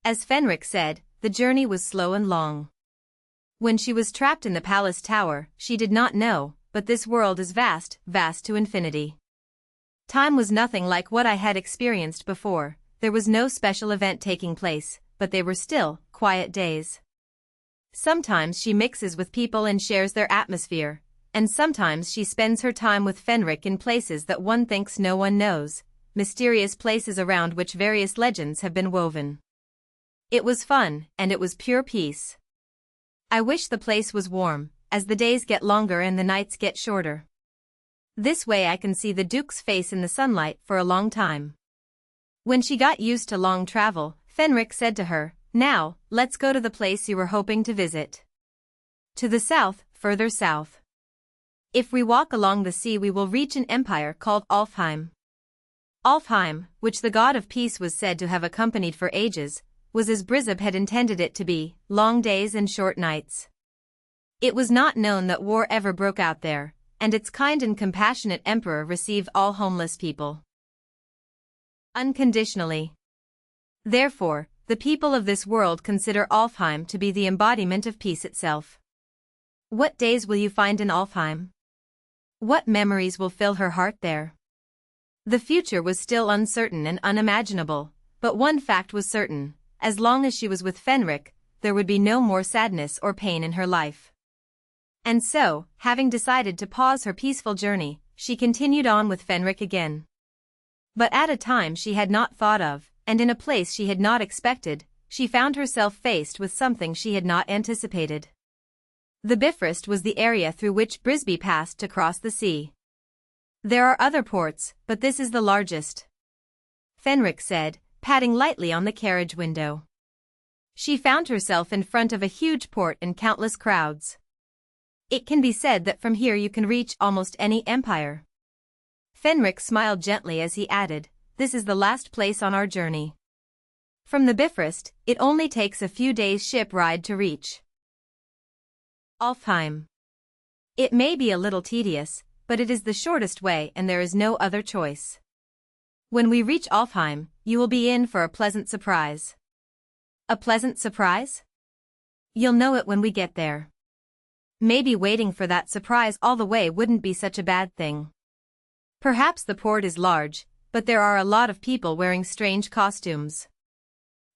As Fenrick said, the journey was slow and long. When she was trapped in the palace tower, she did not know, but this world is vast, vast to infinity. Time was nothing like what I had experienced before. There was no special event taking place, but they were still quiet days. Sometimes she mixes with people and shares their atmosphere, and sometimes she spends her time with Fenrick in places that one thinks no one knows, mysterious places around which various legends have been woven. It was fun, and it was pure peace. I wish the place was warm, as the days get longer and the nights get shorter. This way I can see the Duke's face in the sunlight for a long time. When she got used to long travel, Fenrick said to her, "Now, let's go to the place you were hoping to visit. To the south, further south. If we walk along the sea we will reach an empire called Alfheim." Alfheim, which the god of peace was said to have accompanied for ages, was as Presepe had intended it to be, long days and short nights. It was not known that war ever broke out there, and its kind and compassionate emperor received all homeless people unconditionally. Therefore, the people of this world consider Alfheim to be the embodiment of peace itself. What days will you find in Alfheim? What memories will fill her heart there? The future was still uncertain and unimaginable, but one fact was certain: as long as she was with Fenrick, there would be no more sadness or pain in her life. And so, having decided to pause her peaceful journey, she continued on with Fenrick again. But at a time she had not thought of, and in a place she had not expected, she found herself faced with something she had not anticipated. The Bifrost was the area through which Presepe passed to cross the sea. "There are other ports, but this is the largest," Fenrick said, patting lightly on the carriage window. She found herself in front of a huge port and countless crowds. "It can be said that from here you can reach almost any empire." Fenrick smiled gently as he added, "This is the last place on our journey. From the Bifrost, it only takes a few days' ship ride to reach Alfheim. It may be a little tedious, but it is the shortest way and there is no other choice. When we reach Alfheim, you will be in for a pleasant surprise." "A pleasant surprise?" "You'll know it when we get there. Maybe waiting for that surprise all the way wouldn't be such a bad thing. Perhaps the port is large, but there are a lot of people wearing strange costumes.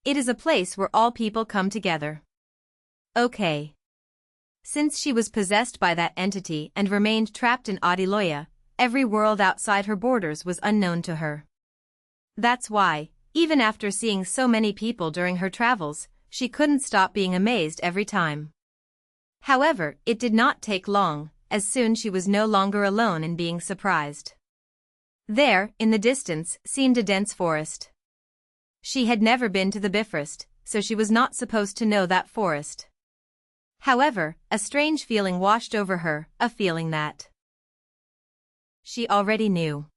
It is a place where all people come together." Okay. Since she was possessed by that entity and remained trapped in Adiloya, every world outside her borders was unknown to her. That's why, even after seeing so many people during her travels, she couldn't stop being amazed every time. However, it did not take long, as soon she was no longer alone in being surprised. There, in the distance, seemed a dense forest. She had never been to the Bifrost, so she was not supposed to know that forest. However, a strange feeling washed over her, a feeling that she already knew.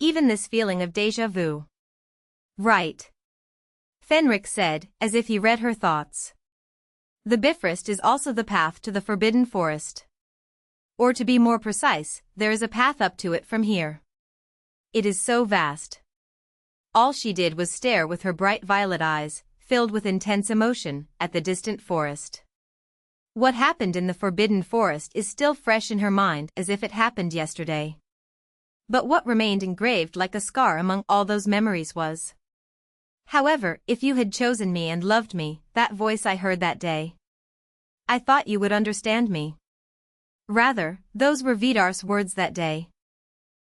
Even this feeling of déjà vu. "Right," Fenrick said, as if he read her thoughts. "The Bifrost is also the path to the Forbidden Forest. Or to be more precise, there is a path up to it from here. It is so vast." All she did was stare with her bright violet eyes, filled with intense emotion, at the distant forest. What happened in the Forbidden Forest is still fresh in her mind as if it happened yesterday. But what remained engraved like a scar among all those memories was, "However, if you had chosen me and loved me, that voice I heard that day, I thought you would understand me." Rather, those were Vidar's words that day.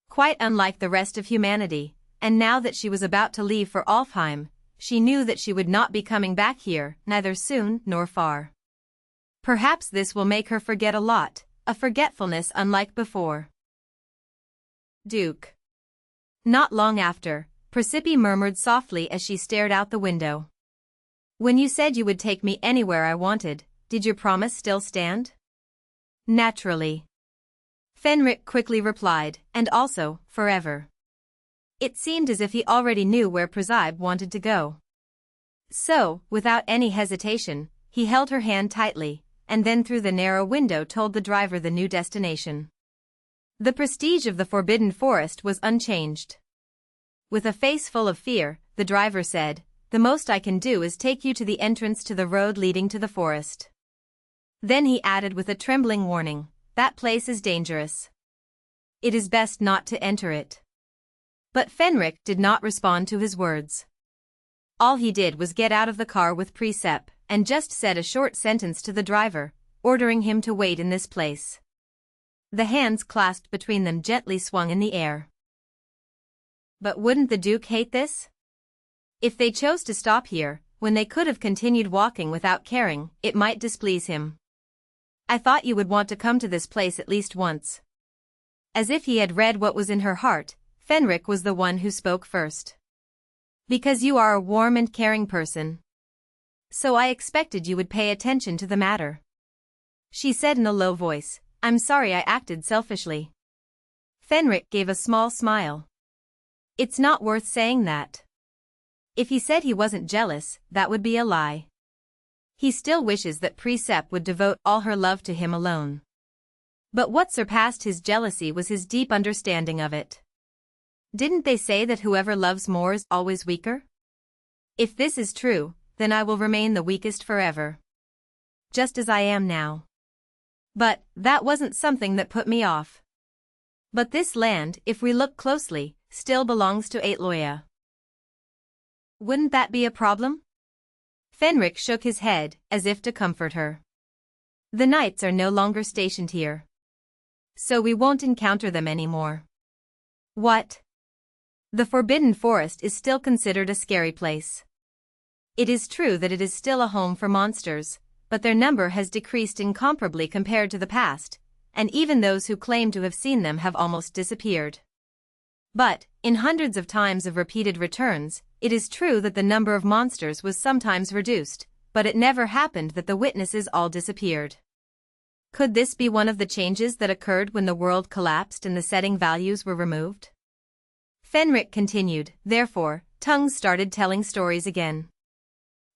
Quite unlike the rest of humanity, and now that she was about to leave for Alfheim, she knew that she would not be coming back here, neither soon nor far. Perhaps this will make her forget a lot, a forgetfulness unlike before. Duke. Not long after, Presepe murmured softly as she stared out the window. "When you said you would take me anywhere I wanted, did your promise still stand?" "Naturally," Fenrick quickly replied, "and also, forever." It seemed as if he already knew where Presepe wanted to go. So, without any hesitation, he held her hand tightly, and then through the narrow window told the driver the new destination. The prestige of the Forbidden Forest was unchanged. With a face full of fear, the driver said, the most I can do is take you to the entrance to the road leading to the forest. Then he added with a trembling warning, that place is dangerous. It is best not to enter it. But Fenrick did not respond to his words. All he did was get out of the car with Presepe, and just said a short sentence to the driver, ordering him to wait in this place. The hands clasped between them gently swung in the air. But wouldn't the Duke hate this? If they chose to stop here, when they could have continued walking without caring, it might displease him. I thought you would want to come to this place at least once. As if he had read what was in her heart, Fenrick was the one who spoke first. Because you are a warm and caring person. So I expected you would pay attention to the matter. She said in a low voice, I'm sorry I acted selfishly. Fenrick gave a small smile. It's not worth saying that. If he said he wasn't jealous, that would be a lie. He still wishes that Presepe would devote all her love to him alone. But what surpassed his jealousy was his deep understanding of it. Didn't they say that whoever loves more is always weaker? If this is true, then I will remain the weakest forever. Just as I am now. But that wasn't something that put me off. But this land, if we look closely, still belongs to Aitloya. Wouldn't that be a problem? Fenrick shook his head, as if to comfort her. The knights are no longer stationed here. So we won't encounter them anymore. What? The Forbidden Forest is still considered a scary place. It is true that it is still a home for monsters, but their number has decreased incomparably compared to the past, and even those who claim to have seen them have almost disappeared. But, in hundreds of times of repeated returns, it is true that the number of monsters was sometimes reduced, but it never happened that the witnesses all disappeared. Could this be one of the changes that occurred when the world collapsed and the setting values were removed? Fenrick continued, therefore, tongues started telling stories again.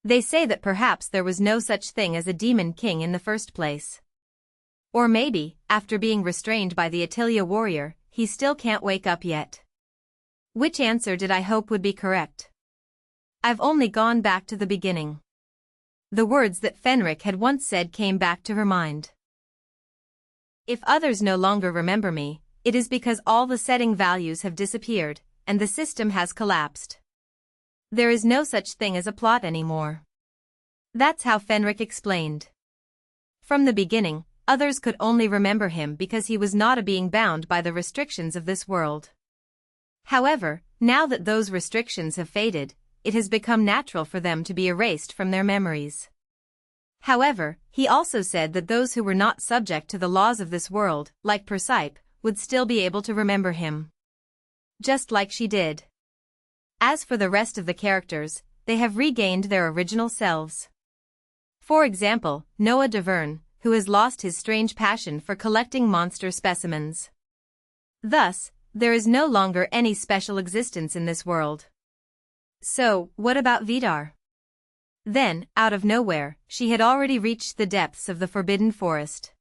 They say that perhaps there was no such thing as a demon king in the first place. Or maybe, after being restrained by the Attilia warrior, he still can't wake up yet. Which answer did I hope would be correct? I've only gone back to the beginning. The words that Fenrick had once said came back to her mind. If others no longer remember me, it is because all the setting values have disappeared, and the system has collapsed. There is no such thing as a plot anymore. That's how Fenrick explained. From the beginning, others could only remember him because he was not a being bound by the restrictions of this world. However, now that those restrictions have faded, it has become natural for them to be erased from their memories. However, he also said that those who were not subject to the laws of this world, like Presepe, would still be able to remember him. Just like she did. As for the rest of the characters, they have regained their original selves. For example, Noah Deverne, who has lost his strange passion for collecting monster specimens. Thus, there is no longer any special existence in this world. So, what about Vidar? Then, out of nowhere, she had already reached the depths of the Forbidden Forest.